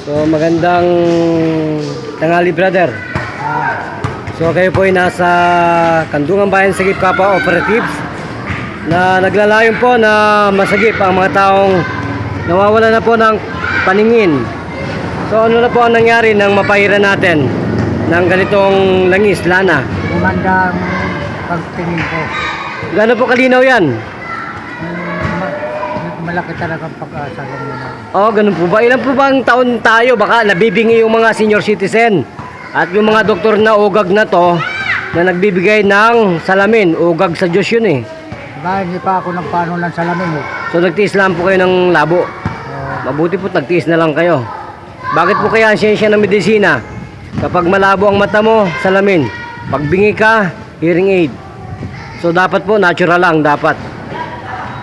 So magandang tanghali, brother. So kayo po ay nasa Kandungan Bayan Sagip Kapwa Operatives na naglalayon po na masagip ang mga taong nawawala na po ng paningin. So ano na po ang nangyari nang mapahiran natin ng ganitong langis, lana? Magandang pagtingin ko. Gaano po kalinaw yan? Malaki talagang pag-asa lang yun. Oh, ganun po ba? Ilan po bang taon tayo baka nabibingi yung mga senior citizen at yung mga doktor na ugag na to na nagbibigay ng salamin? Ugag sa Diyos yun eh. Diba, hindi pa ako nagpaano ng salamin eh. So nagtiis lang po kayo ng labo. Mabuti po nagtiis na lang kayo. Bakit po kaya ang siyensya ng medisina? Kapag malabo ang mata mo, salamin. Pag bingi ka, hearing aid. So dapat po natural lang, dapat.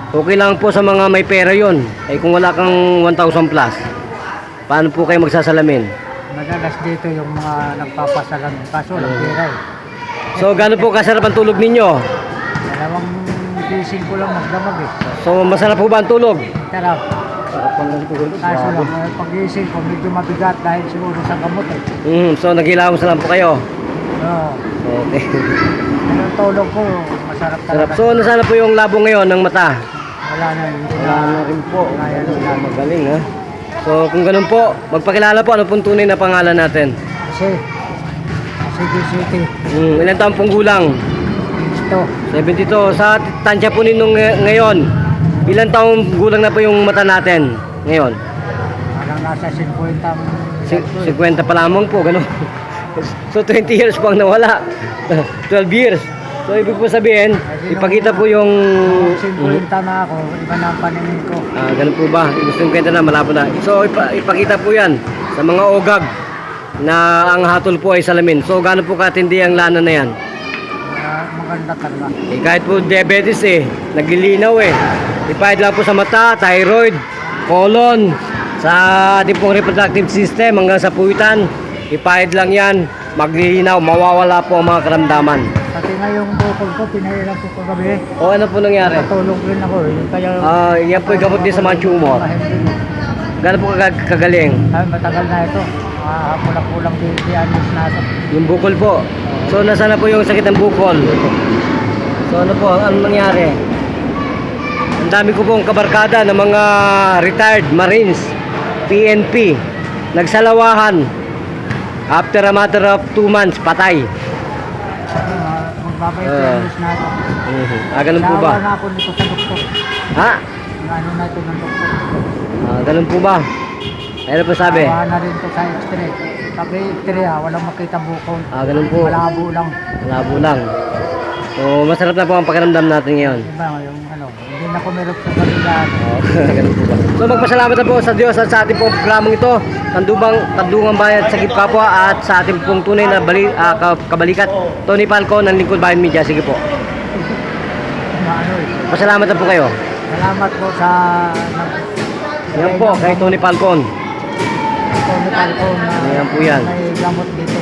Okay lang po sa mga may pera yon. Ay kung wala kang 1,000 plus, paano po kayo magsasalamin? Madalas dito yung mga nagpapasalamin. Kaso lang pera eh. So gaano po kasarap ang tulog ninyo? Dalawang gising ko lang magdamag eh. So masarap po ba ang tulog? Sarap. Kaso lang, pag-gising ko medyo mabigat dahil siguro sa gamot eh. So naghilamos na lang po kayo? Oo. Okay. Ang tulog ko, masarap Sarap. talaga. So nasaan na po yung labo ngayon ng mata? Wala na, hindi na. Wala na rin po. Kaya na. Magaling ha. So kung ganun po, magpakilala po, ano pong tunay na pangalan natin? Kasi City. Ilan taong pong gulang? Ito. 72. Sa tansya po ninong ngayon, ilan taong gulang na po yung mata natin ngayon? Parang nasa 50. 50 pa lamang po, gano'n. So 20 years po ang nawala. 12 years. So ibig po sabihin, ipakita po yung 50 na ako, iba na ang paningin ko. ganun po ba? Gusto yung kwenta na, malabo na. So ipakita po yan sa mga ogag na ang hatol po ay salamin. So gaano po katindi ang lana na yan? Maganda talaga. Kahit po diabetes naglilinaw ipahid lang po sa mata, thyroid, colon, sa ating pong reproductive system hanggang sa puwitan. Ipahid lang yan, maglilinaw, mawawala po ang mga karamdaman. Pati nga yung bukol ko, pinahilang ko kagabi. O ano po nangyari? Natulog rin ako Kaya, yan po yung gamot din sa mga tumor. Gano'n po kagaling? Matagal na ito. Pulang-pulang di anis na ito. Yung bukol po. So nasa na po yung sakit ng bukol? So ano po, ano nangyari? Ang dami ko pong kabarkada ng mga retired Marines, PNP, nagsalawahan. After a matter of 2 months, patay. Magbabay ko anis na ito. Ganun po ba? Sawa na ako nito sa doktor. Ha? Ano na ito ng doktor. Ganun po ba? Ano po sabi? Sawa na rin ito sa x-ray. Sabi x-ray walang makita bukol. Ganun po. Malabo lang. Malabo lang. So masarap na po ang pakiramdam natin ngayon. Diba, yung hindi na ko meron sa kalilaan. Ganun po ba? So magpasalamat na po sa Diyos at sa ating pong programang ito, Kandungan Bayan Sagip Kapwa, at sa ating pong tunay na kabalikat, Tony Falcon ng Lingkod Bayan Media. Sige po. Pasalamat na po kayo. Salamat po sa Yan po kay Tony Falcon. Tony Falcon na Yan po yan. may gamot dito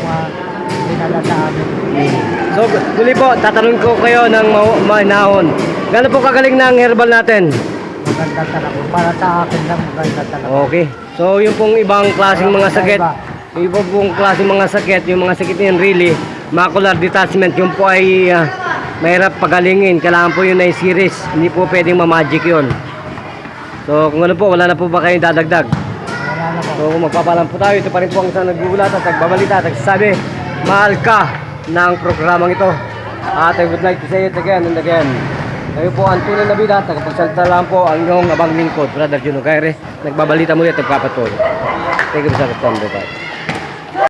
dinala sa amin. So muli po, tatanungin ko kayo ng mahinahon. Gano'n po kagaling na ang herbal natin? Maganda talaga. Para sa akin lang maganda talaga. Okay. So yung pong ibang klaseng mga sakit, yung ibang pong klaseng mga sakit, yung mga sakit niyan really, macular detachment, yung po ay mahirap pagalingin. Kailangan po yun ay series. Hindi po pwedeng ma-magic yun. So kung ano po, wala na po ba kayong dadagdag? Wala na po. So kung magpapalam po tayo, ito pa rin po ang isang nagugulat at nagbabalita at nagsasabi, mahal ka ng programang ito. At I would like to say it again and again. Kayo po ang tunay na bida, tagapagsalita lang po ang inyong abang lingkod, Brother Juno Gaire. Nagbabalita muli at nagpapatuloy. Thank you, Sir Tom.